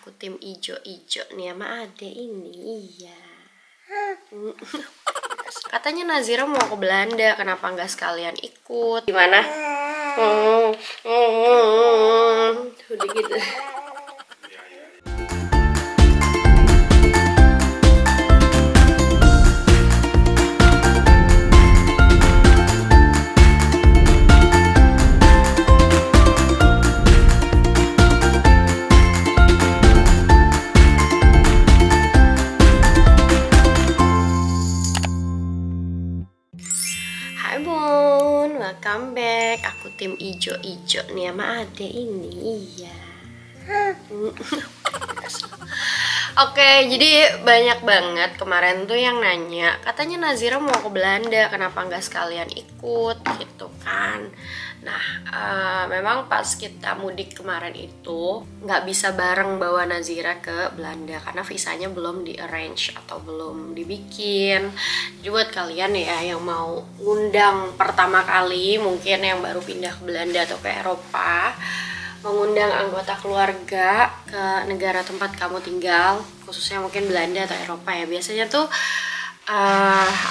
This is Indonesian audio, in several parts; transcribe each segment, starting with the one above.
Aku tim ijo-ijo nih sama Ade ini, iya. Katanya Nazira mau ke Belanda, kenapa nggak sekalian ikut? Gimana? Udah gitu. Hai Bun, welcome back. Aku tim ijo-ijo nih sama Ade ini, iya. Oke, jadi banyak banget kemarin tuh yang nanya, katanya Nazira mau ke Belanda, kenapa nggak sekalian ikut gitu kan. Nah, memang pas kita mudik kemarin itu nggak bisa bareng bawa Nazira ke Belanda karena visanya belum di arrange atau belum dibikin. Jadi buat kalian ya yang mau ngundang pertama kali, mungkin yang baru pindah ke Belanda atau ke Eropa, mengundang anggota keluarga ke negara tempat kamu tinggal, khususnya mungkin Belanda atau Eropa ya, biasanya tuh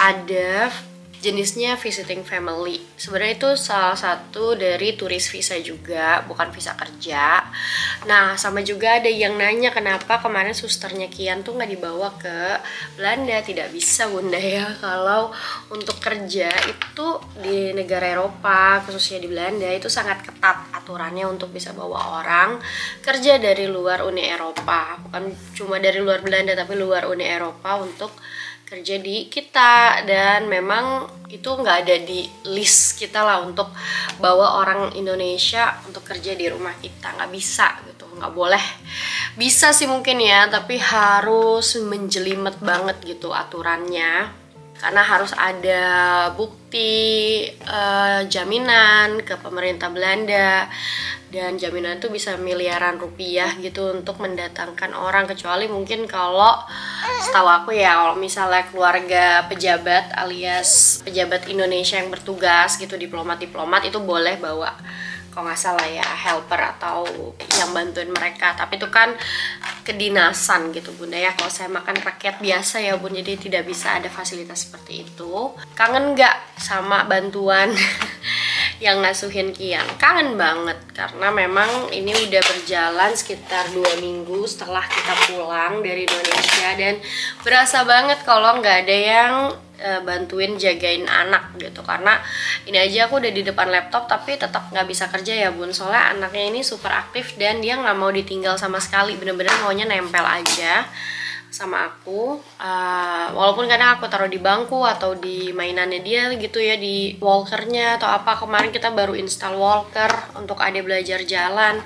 ada jenisnya visiting family. Sebenarnya itu salah satu dari turis visa juga, bukan visa kerja. Nah, sama juga ada yang nanya kenapa kemarin susternya Kian tuh nggak dibawa ke Belanda. Tidak bisa Bunda ya, kalau untuk kerja itu di negara Eropa, khususnya di Belanda itu sangat ketat aturannya untuk bisa bawa orang kerja dari luar Uni Eropa. Bukan cuma dari luar Belanda tapi luar Uni Eropa untuk kerja di kita, dan memang itu nggak ada di list kita lah untuk bawa orang Indonesia untuk kerja di rumah kita, nggak bisa gitu, nggak boleh. Bisa sih mungkin ya, tapi harus menjelimet banget gitu aturannya, karena harus ada bukti jaminan ke pemerintah Belanda, dan jaminan itu bisa miliaran rupiah gitu untuk mendatangkan orang, kecuali mungkin kalau setahu aku ya, kalau misalnya keluarga pejabat alias pejabat Indonesia yang bertugas gitu, diplomat itu boleh bawa, kalau nggak salah ya, helper atau yang bantuin mereka. Tapi itu kan kedinasan gitu Bunda ya. Kalau saya makan rakyat biasa ya Bun, jadi tidak bisa ada fasilitas seperti itu. Kangen nggak sama bantuan yang ngasuhin Kian? Kangen banget, karena memang ini udah berjalan sekitar 2 minggu setelah kita pulang dari Indonesia, dan berasa banget kalau nggak ada yang bantuin jagain anak gitu. Karena ini aja aku udah di depan laptop tapi tetap nggak bisa kerja ya Bun, soalnya anaknya ini super aktif dan dia nggak mau ditinggal sama sekali, bener-bener maunya nempel aja sama aku, walaupun kadang aku taruh di bangku atau di mainannya dia gitu ya, di walkernya atau apa. Kemarin kita baru install walker untuk Ade belajar jalan,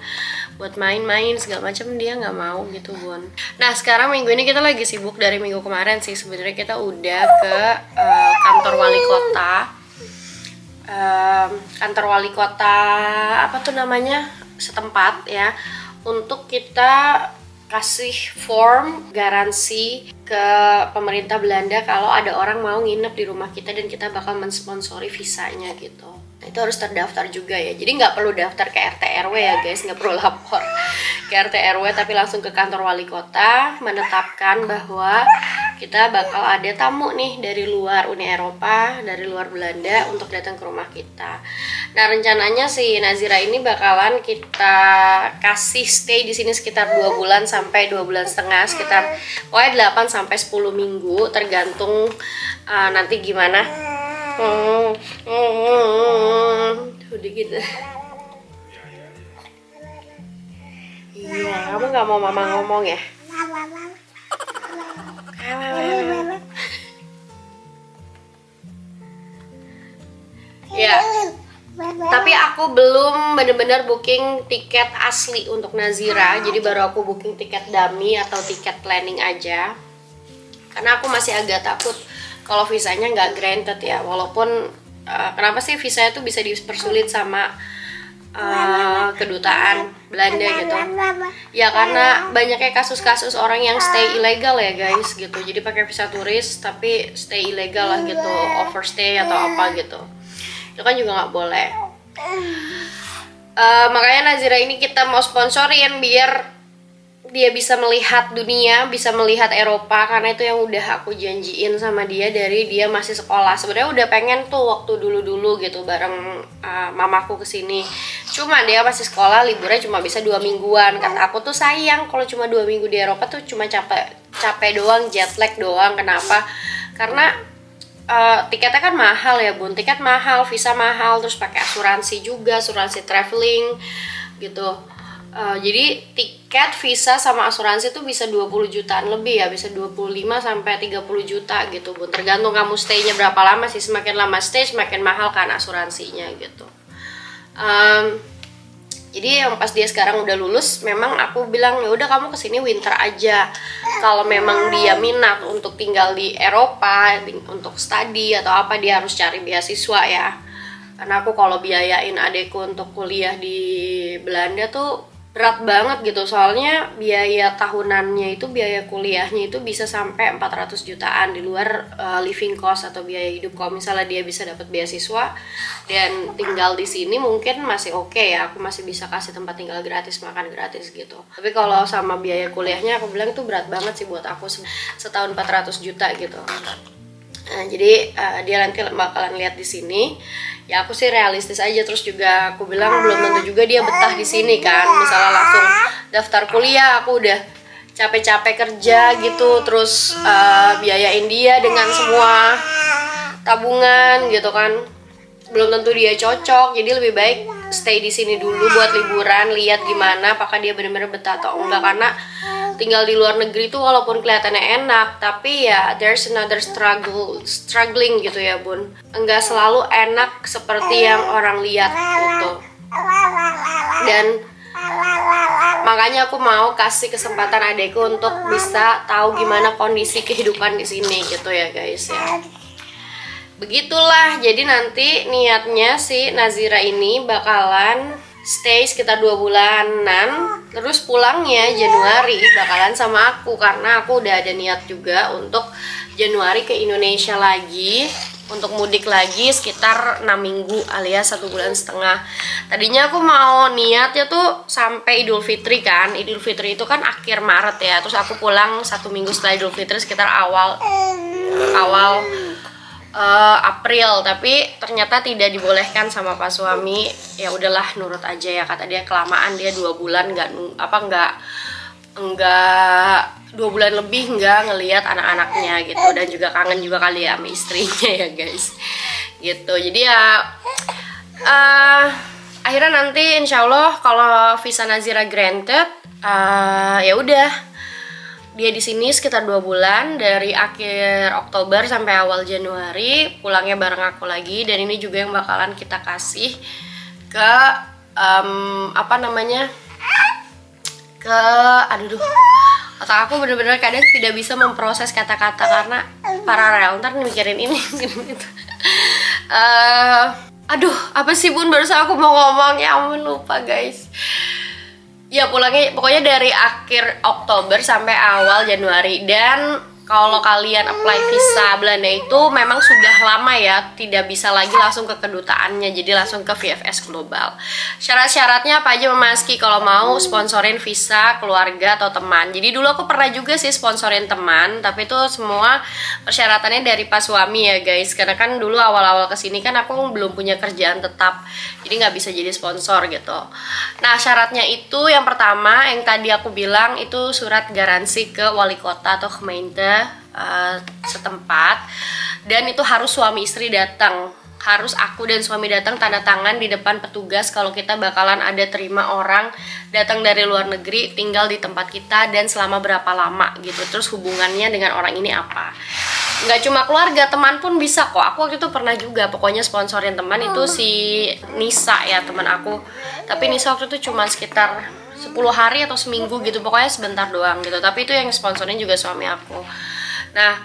buat main-main segala macam, dia nggak mau gitu Bun. Nah, sekarang minggu ini kita lagi sibuk dari minggu kemarin sih. Sebenarnya kita udah ke kantor wali kota, kantor wali kota apa tuh namanya setempat ya, untuk kita kasih form garansi ke pemerintah Belanda kalau ada orang mau nginep di rumah kita dan kita bakal mensponsori visanya gitu. Nah, itu harus terdaftar juga ya, jadi nggak perlu daftar ke RT RW ya guys, nggak perlu lapor ke RT RW, tapi langsung ke kantor wali kota menetapkan bahwa kita bakal ada tamu nih dari luar Uni Eropa, dari luar Belanda untuk datang ke rumah kita. Nah, rencananya si Nazira ini bakalan kita kasih stay di sini sekitar 2 bulan sampai 2 bulan setengah, sekitar pokoknya 8 sampai 10 minggu tergantung nanti gimana. Udah gitu. Iya, kamu nggak mau mama ngomong ya? Ya, tapi aku belum bener-bener booking tiket asli untuk Nazira, jadi baru aku booking tiket dummy atau tiket planning aja, karena aku masih agak takut kalau visanya nggak granted ya. Walaupun kenapa sih visanya tuh bisa dipersulit sama kedutaan Belanda gitu ya, karena banyaknya kasus-kasus orang yang stay ilegal ya guys gitu, jadi pakai visa turis tapi stay ilegal lah gitu, overstay atau apa gitu, itu kan juga nggak boleh. Makanya Nazira ini kita mau sponsorin biar dia bisa melihat dunia, bisa melihat Eropa, karena itu yang udah aku janjiin sama dia dari dia masih sekolah. Sebenarnya udah pengen tuh waktu dulu-dulu gitu bareng mamaku kesini. Cuma dia masih sekolah, liburnya cuma bisa 2 mingguan. Kata aku tuh sayang kalau cuma 2 minggu di Eropa tuh cuma capek doang, jet lag doang. Kenapa? Karena tiketnya kan mahal ya bun, tiket mahal, visa mahal, terus pakai asuransi juga, asuransi traveling gitu. Jadi tiket, visa sama asuransi tuh bisa 20 jutaan lebih ya, bisa 25 sampai 30 juta gitu bun. Tergantung kamu stay-nya berapa lama sih, semakin lama stay semakin mahal kan asuransinya gitu. Jadi yang pas dia sekarang udah lulus, memang aku bilang ya udah kamu kesini winter aja. Kalau memang dia minat untuk tinggal di Eropa, untuk studi atau apa, dia harus cari beasiswa ya. Karena aku kalau biayain adekku untuk kuliah di Belanda tuh berat banget gitu, soalnya biaya tahunannya itu, biaya kuliahnya itu bisa sampai 400 jutaan di luar living cost atau biaya hidup. Kalau misalnya dia bisa dapat beasiswa dan tinggal di sini mungkin masih oke ya, aku masih bisa kasih tempat tinggal gratis, makan gratis gitu. Tapi kalau sama biaya kuliahnya aku bilang itu berat banget sih buat aku, setahun 400 juta gitu. Nah, jadi dia nanti bakalan lihat di sini. Ya aku sih realistis aja, terus juga aku bilang belum tentu juga dia betah di sini kan. Misalnya langsung daftar kuliah, aku udah capek-capek kerja gitu, terus biayain dia dengan semua tabungan gitu kan. Belum tentu dia cocok, jadi lebih baik stay di sini dulu buat liburan, lihat gimana apakah dia benar-benar betah atau enggak. Karena tinggal di luar negeri tuh walaupun kelihatannya enak, tapi ya there's another struggling gitu ya bun. Enggak selalu enak seperti yang orang lihat gitu. Dan makanya aku mau kasih kesempatan adekku untuk bisa tahu gimana kondisi kehidupan di sini gitu ya guys ya. Begitulah, jadi nanti niatnya si Nazira ini bakalan stay sekitar 2 bulanan, terus pulangnya Januari bakalan sama aku, karena aku udah ada niat juga untuk Januari ke Indonesia lagi, untuk mudik lagi sekitar 6 minggu alias 1,5 bulan. Tadinya aku mau niatnya tuh sampai Idul Fitri kan, Idul Fitri itu kan akhir Maret ya, terus aku pulang 1 minggu setelah Idul Fitri sekitar awal April, tapi ternyata tidak dibolehkan sama Pak suami. Ya udahlah, nurut aja ya, kata dia kelamaan, dia 2 bulan nggak 2 bulan lebih nggak ngelihat anak-anaknya gitu, dan juga kangen juga kali ya sama istrinya ya guys gitu. Jadi ya akhirnya nanti insya Allah kalau visa Nazira granted, ya udah dia di sini sekitar 2 bulan, dari akhir Oktober sampai awal Januari, pulangnya bareng aku lagi. Dan ini juga yang bakalan kita kasih ke otak aku bener-bener kadang tidak bisa memproses kata-kata karena paralel, ntar mikirin ini mikirin itu. Aduh, apa sih bun, barusan aku mau ngomong, ya ampun lupa guys. Ya pulangnya pokoknya dari akhir Oktober sampai awal Januari. Dan kalau kalian apply visa Belanda itu memang sudah lama ya, tidak bisa lagi langsung ke kedutaannya, jadi langsung ke VFS Global. Syarat-syaratnya apa aja Memaski kalau mau sponsorin visa keluarga atau teman. Jadi dulu aku pernah juga sih sponsorin teman, tapi itu semua persyaratannya dari Pak suami ya guys. Karena kan dulu awal-awal kesini kan aku belum punya kerjaan tetap, jadi nggak bisa jadi sponsor gitu. Nah syaratnya itu yang pertama yang tadi aku bilang itu surat garansi ke wali kota atau gemeente setempat, dan itu harus suami istri datang, harus aku dan suami datang tanda tangan di depan petugas kalau kita bakalan ada terima orang datang dari luar negeri tinggal di tempat kita dan selama berapa lama gitu, terus hubungannya dengan orang ini apa. Nggak cuma keluarga, teman pun bisa kok. Aku waktu itu pernah juga pokoknya sponsorin teman, itu si Nisa ya teman aku, tapi Nisa waktu itu cuma sekitar 10 hari atau seminggu gitu, pokoknya sebentar doang gitu, tapi itu yang sponsorin juga suami aku. Nah,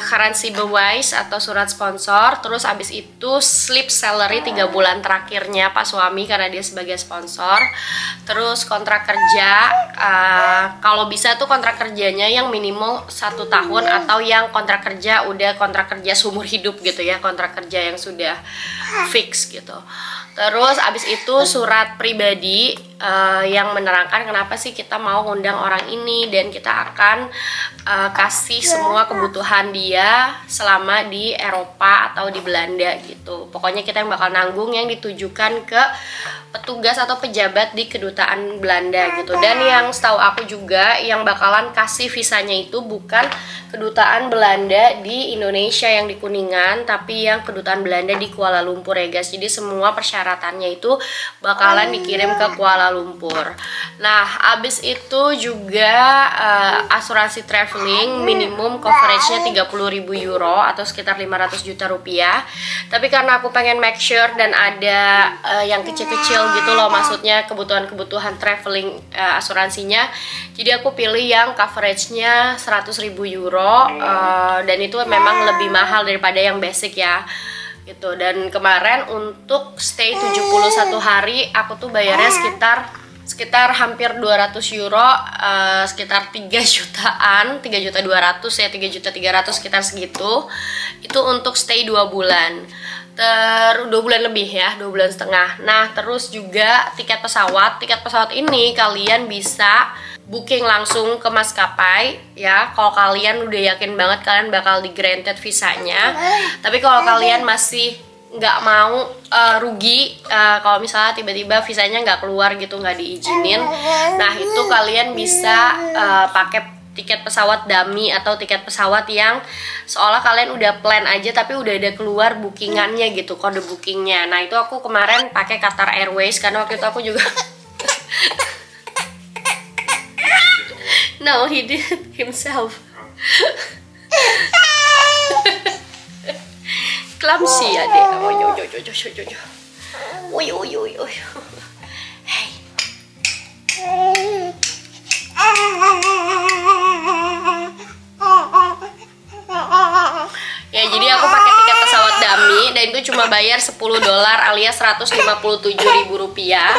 currency bewijs atau surat sponsor, terus abis itu slip salary 3 bulan terakhirnya Pak suami karena dia sebagai sponsor, terus kontrak kerja, kalau bisa tuh kontrak kerjanya yang minimal 1 tahun atau yang kontrak kerja udah kontrak kerja seumur hidup gitu ya, kontrak kerja yang sudah fix gitu. Terus abis itu surat pribadi yang menerangkan kenapa sih kita mau ngundang orang ini, dan kita akan kasih semua kebutuhan dia selama di Eropa atau di Belanda gitu. Pokoknya kita yang bakal nanggung yang ditujukan ke petugas atau pejabat di kedutaan Belanda gitu. Dan yang setahu aku juga yang bakalan kasih visanya itu bukan kedutaan Belanda di Indonesia yang di Kuningan, tapi yang kedutaan Belanda di Kuala Lumpur ya guys. Jadi semua persyaratannya itu bakalan dikirim ke Kuala Lumpur. Nah, abis itu juga asuransi traveling minimum coveragenya 30.000 euro atau sekitar 500 juta rupiah. Tapi karena aku pengen make sure dan ada yang kecil-kecil gitu loh, maksudnya kebutuhan-kebutuhan traveling asuransinya, jadi aku pilih yang coveragenya 100.000 euro. Dan itu memang lebih mahal daripada yang basic ya gitu. Dan kemarin untuk stay 71 hari aku tuh bayarnya sekitar hampir 200 euro, sekitar 3 jutaan, 3.200.000 ya, 3.300.000 sekitar segitu. Itu untuk stay 2 bulan. 2 bulan lebih ya, 2 bulan setengah. Nah, terus juga tiket pesawat ini kalian bisa booking langsung ke maskapai ya, kalau kalian udah yakin banget kalian bakal di granted visanya. Tapi kalau kalian masih nggak mau rugi kalau misalnya tiba-tiba visanya nggak keluar gitu, nggak diizinin, nah itu kalian bisa pakai tiket pesawat dummy atau tiket pesawat yang seolah kalian udah plan aja tapi udah ada keluar bookingannya gitu, kode bookingnya. Nah itu aku kemarin pakai Qatar Airways karena waktu itu aku juga no, he did it himself. Clumsy ya deh. Oh yo. Hey. Ya, jadi aku pakai tiket pesawat dummy dan itu cuma bayar $10 alias 157.000 rupiah.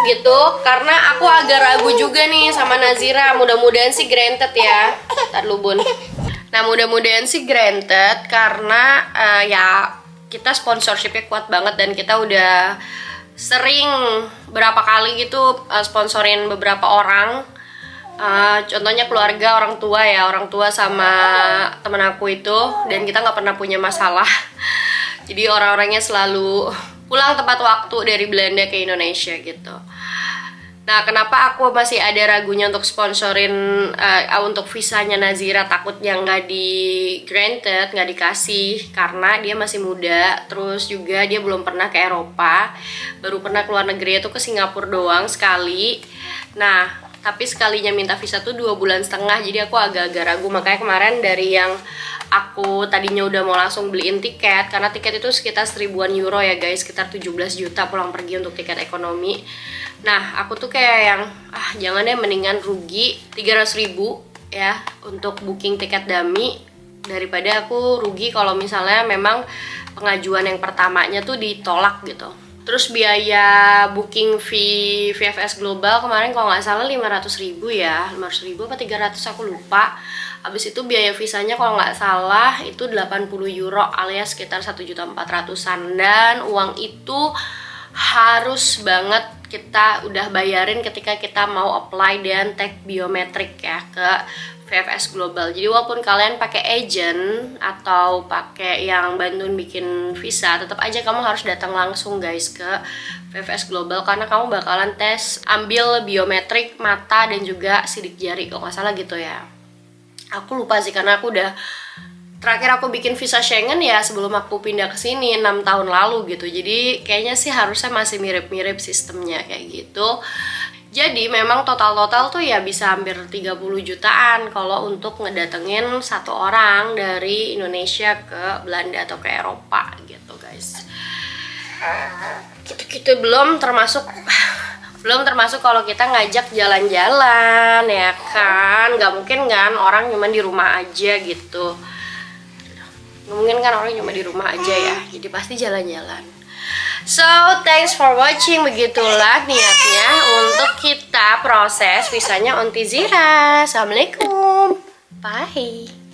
Gitu, karena aku agak ragu juga nih sama Nazira. Mudah-mudahan sih granted ya. Ntar lu Bun. Nah, mudah-mudahan sih granted karena ya kita sponsorshipnya kuat banget dan kita udah sering berapa kali gitu sponsorin beberapa orang. Contohnya keluarga, orang tua sama temen aku itu, dan kita nggak pernah punya masalah. Jadi orang-orangnya selalu pulang tepat waktu dari Belanda ke Indonesia gitu. Nah, kenapa aku masih ada ragunya untuk sponsorin untuk visanya Nazira, takutnya nggak di granted, nggak dikasih, karena dia masih muda, terus juga dia belum pernah ke Eropa, baru pernah keluar negeri itu ke Singapura doang sekali. Nah, tapi sekalinya minta visa tuh 2 bulan setengah, jadi aku agak-agak ragu. Makanya kemarin dari yang aku tadinya udah mau langsung beliin tiket, karena tiket itu sekitar 1.000-an euro ya guys, sekitar 17 juta pulang pergi untuk tiket ekonomi. Nah, aku tuh kayak yang jangan deh, mendingan rugi 300.000 ya untuk booking tiket dummy, daripada aku rugi kalau misalnya memang pengajuan yang pertamanya tuh ditolak gitu. Terus biaya booking fee VFS Global kemarin kalau nggak salah 500.000 ya, 500.000 apa 300 aku lupa. Habis itu biaya visanya kalau nggak salah itu 80 euro alias sekitar 1.400.000-an, dan uang itu harus banget kita udah bayarin ketika kita mau apply dan take biometrik ya ke VFS Global. Jadi walaupun kalian pakai agent atau pakai yang bantuin bikin visa, tetap aja kamu harus datang langsung guys ke VFS Global, karena kamu bakalan ambil biometrik mata dan juga sidik jari kalau nggak salah gitu ya. Aku lupa sih karena aku udah terakhir aku bikin visa Schengen ya sebelum aku pindah ke sini 6 tahun lalu gitu. Jadi kayaknya sih harusnya masih mirip-mirip sistemnya kayak gitu. Jadi memang total-total tuh ya bisa hampir 30 jutaan kalau untuk ngedatengin satu orang dari Indonesia ke Belanda atau ke Eropa gitu guys. Gitu-gitu belum termasuk kalau kita ngajak jalan-jalan ya kan. Nggak mungkin kan orang cuma di rumah aja gitu. Nggak mungkin kan orang cuma di rumah aja ya. Jadi pasti jalan-jalan. So, thanks for watching. Begitulah niatnya untuk kita proses visanya Onti Zira. Assalamualaikum. Bye.